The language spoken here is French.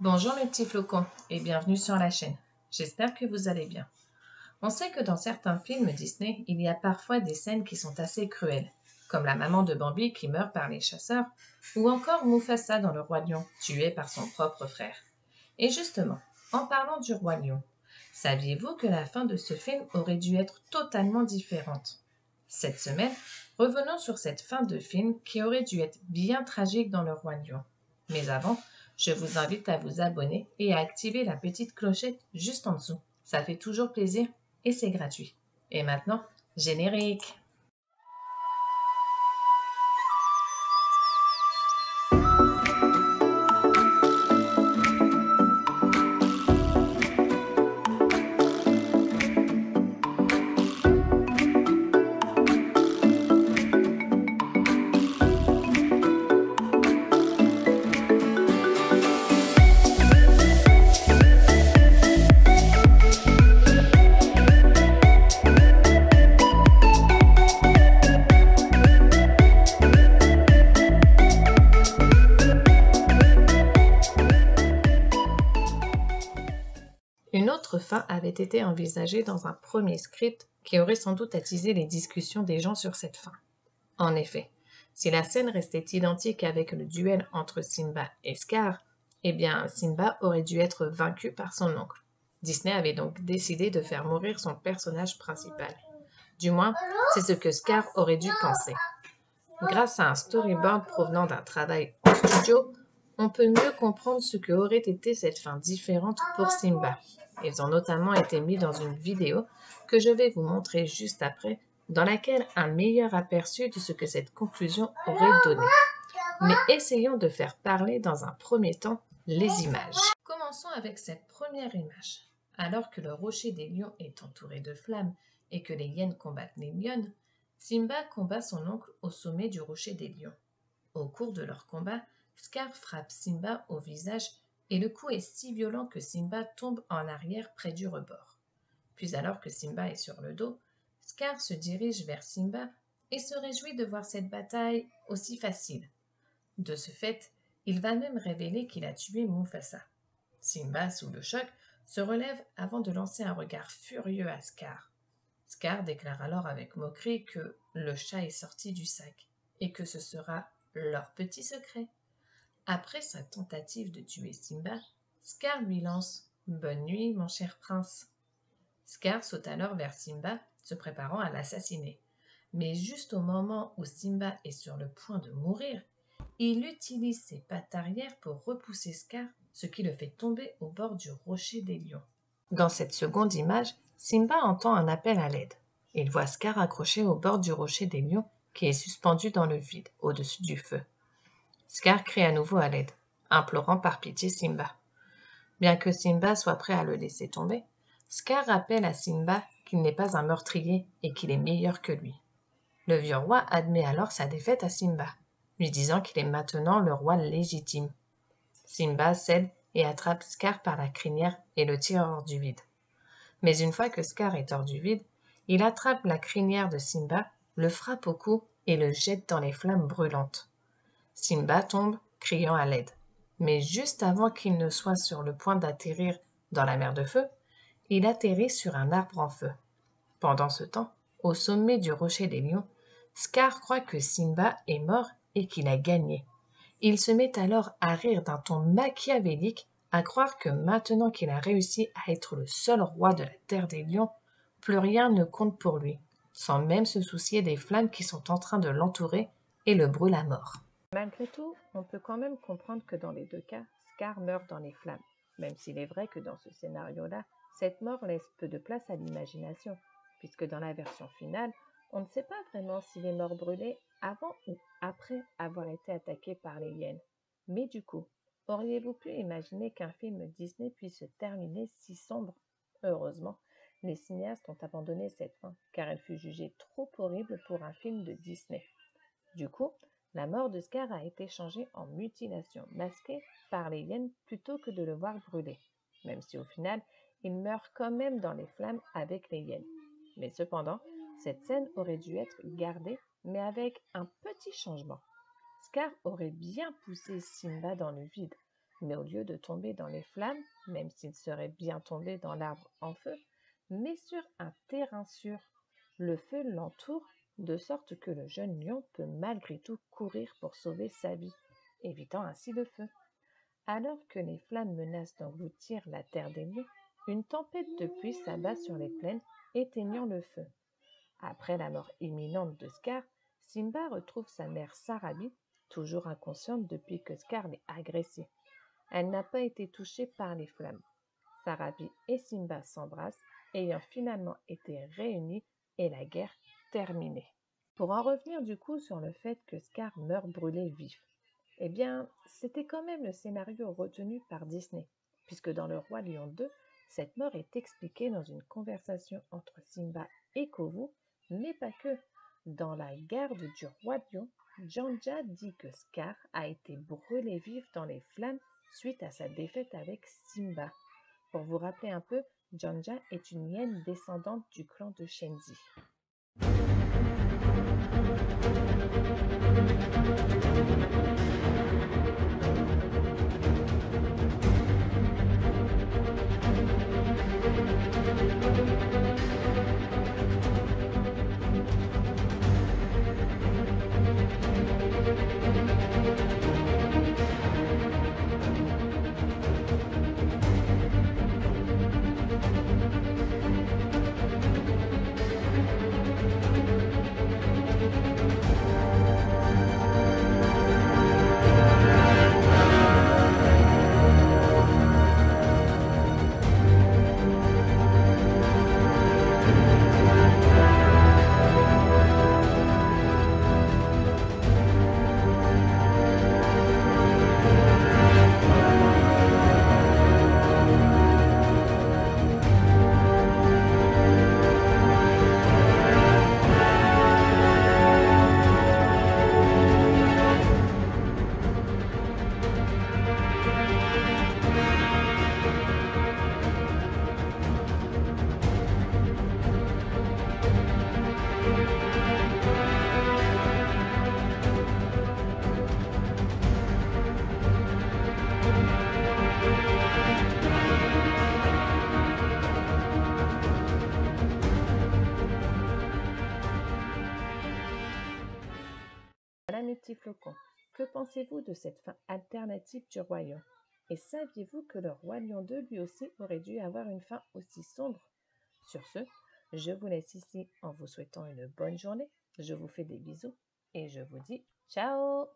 Bonjour mes petits flocons et bienvenue sur la chaîne. J'espère que vous allez bien. On sait que dans certains films Disney, il y a parfois des scènes qui sont assez cruelles, comme la maman de Bambi qui meurt par les chasseurs, ou encore Mufasa dans Le Roi Lion, tué par son propre frère. Et justement, en parlant du Roi Lion, saviez-vous que la fin de ce film aurait dû être totalement différente? Cette semaine, revenons sur cette fin de film qui aurait dû être bien tragique dans Le Roi Lion. Mais avant, je vous invite à vous abonner et à activer la petite clochette juste en dessous. Ça fait toujours plaisir et c'est gratuit. Et maintenant, générique! Une autre fin avait été envisagée dans un premier script qui aurait sans doute attisé les discussions des gens sur cette fin. En effet, si la scène restait identique avec le duel entre Simba et Scar, eh bien Simba aurait dû être vaincu par son oncle. Disney avait donc décidé de faire mourir son personnage principal. Du moins, c'est ce que Scar aurait dû penser. Grâce à un storyboard provenant d'un travail en studio, on peut mieux comprendre ce que aurait été cette fin différente pour Simba. Ils ont notamment été mis dans une vidéo que je vais vous montrer juste après, dans laquelle un meilleur aperçu de ce que cette conclusion aurait donné. Mais essayons de faire parler dans un premier temps les images. Commençons avec cette première image. Alors que le rocher des lions est entouré de flammes et que les hyènes combattent les lionnes, Simba combat son oncle au sommet du rocher des lions. Au cours de leur combat, Scar frappe Simba au visage et le coup est si violent que Simba tombe en arrière près du rebord. Puis alors que Simba est sur le dos, Scar se dirige vers Simba et se réjouit de voir cette bataille aussi facile. De ce fait, il va même révéler qu'il a tué Mufasa. Simba, sous le choc, se relève avant de lancer un regard furieux à Scar. Scar déclare alors avec moquerie que le chat est sorti du sac et que ce sera leur petit secret. Après sa tentative de tuer Simba, Scar lui lance « Bonne nuit, mon cher prince ». Scar saute alors vers Simba, se préparant à l'assassiner. Mais juste au moment où Simba est sur le point de mourir, il utilise ses pattes arrière pour repousser Scar, ce qui le fait tomber au bord du rocher des lions. Dans cette seconde image, Simba entend un appel à l'aide. Il voit Scar accroché au bord du rocher des lions qui est suspendu dans le vide, au-dessus du feu. Scar crie à nouveau à l'aide, implorant par pitié Simba. Bien que Simba soit prêt à le laisser tomber, Scar rappelle à Simba qu'il n'est pas un meurtrier et qu'il est meilleur que lui. Le vieux roi admet alors sa défaite à Simba, lui disant qu'il est maintenant le roi légitime. Simba cède et attrape Scar par la crinière et le tire hors du vide. Mais une fois que Scar est hors du vide, il attrape la crinière de Simba, le frappe au cou et le jette dans les flammes brûlantes. Simba tombe, criant à l'aide. Mais juste avant qu'il ne soit sur le point d'atterrir dans la mer de feu, il atterrit sur un arbre en feu. Pendant ce temps, au sommet du rocher des lions, Scar croit que Simba est mort et qu'il a gagné. Il se met alors à rire d'un ton machiavélique, à croire que maintenant qu'il a réussi à être le seul roi de la terre des lions, plus rien ne compte pour lui, sans même se soucier des flammes qui sont en train de l'entourer et le brûlent à mort. Malgré tout, on peut quand même comprendre que dans les deux cas, Scar meurt dans les flammes, même s'il est vrai que dans ce scénario-là, cette mort laisse peu de place à l'imagination, puisque dans la version finale, on ne sait pas vraiment s'il est mort brûlé avant ou après avoir été attaqué par les hyènes. Mais du coup, auriez-vous pu imaginer qu'un film Disney puisse se terminer si sombre? Heureusement, les cinéastes ont abandonné cette fin, car elle fut jugée trop horrible pour un film de Disney. Du coup, la mort de Scar a été changée en mutilation masquée par les hyènes plutôt que de le voir brûler, même si au final, il meurt quand même dans les flammes avec les hyènes. Mais cependant, cette scène aurait dû être gardée, mais avec un petit changement. Scar aurait bien poussé Simba dans le vide, mais au lieu de tomber dans les flammes, même s'il serait bien tombé dans l'arbre en feu, mais sur un terrain sûr. Le feu l'entoure, de sorte que le jeune lion peut malgré tout courir pour sauver sa vie, évitant ainsi le feu. Alors que les flammes menacent d'engloutir la terre des lions, une tempête de pluie s'abat sur les plaines, éteignant le feu. Après la mort imminente de Scar, Simba retrouve sa mère Sarabi, toujours inconsciente depuis que Scar l'ait agressée. Elle n'a pas été touchée par les flammes. Sarabi et Simba s'embrassent, ayant finalement été réunis et la guerre terminée. Pour en revenir du coup sur le fait que Scar meurt brûlé vif, eh bien, c'était quand même le scénario retenu par Disney, puisque dans Le Roi Lion 2, cette mort est expliquée dans une conversation entre Simba et Kovu, mais pas que. Dans la garde du Roi Lion, Janja dit que Scar a été brûlé vif dans les flammes suite à sa défaite avec Simba. Pour vous rappeler un peu, Janja est une hyène descendante du clan de Shenzi. Voilà mes petits flocons, que pensez-vous de cette fin alternative du royaume? Et saviez-vous que le Roi Lion 2 lui aussi aurait dû avoir une fin aussi sombre? Sur ce, je vous laisse ici en vous souhaitant une bonne journée, je vous fais des bisous et je vous dis ciao!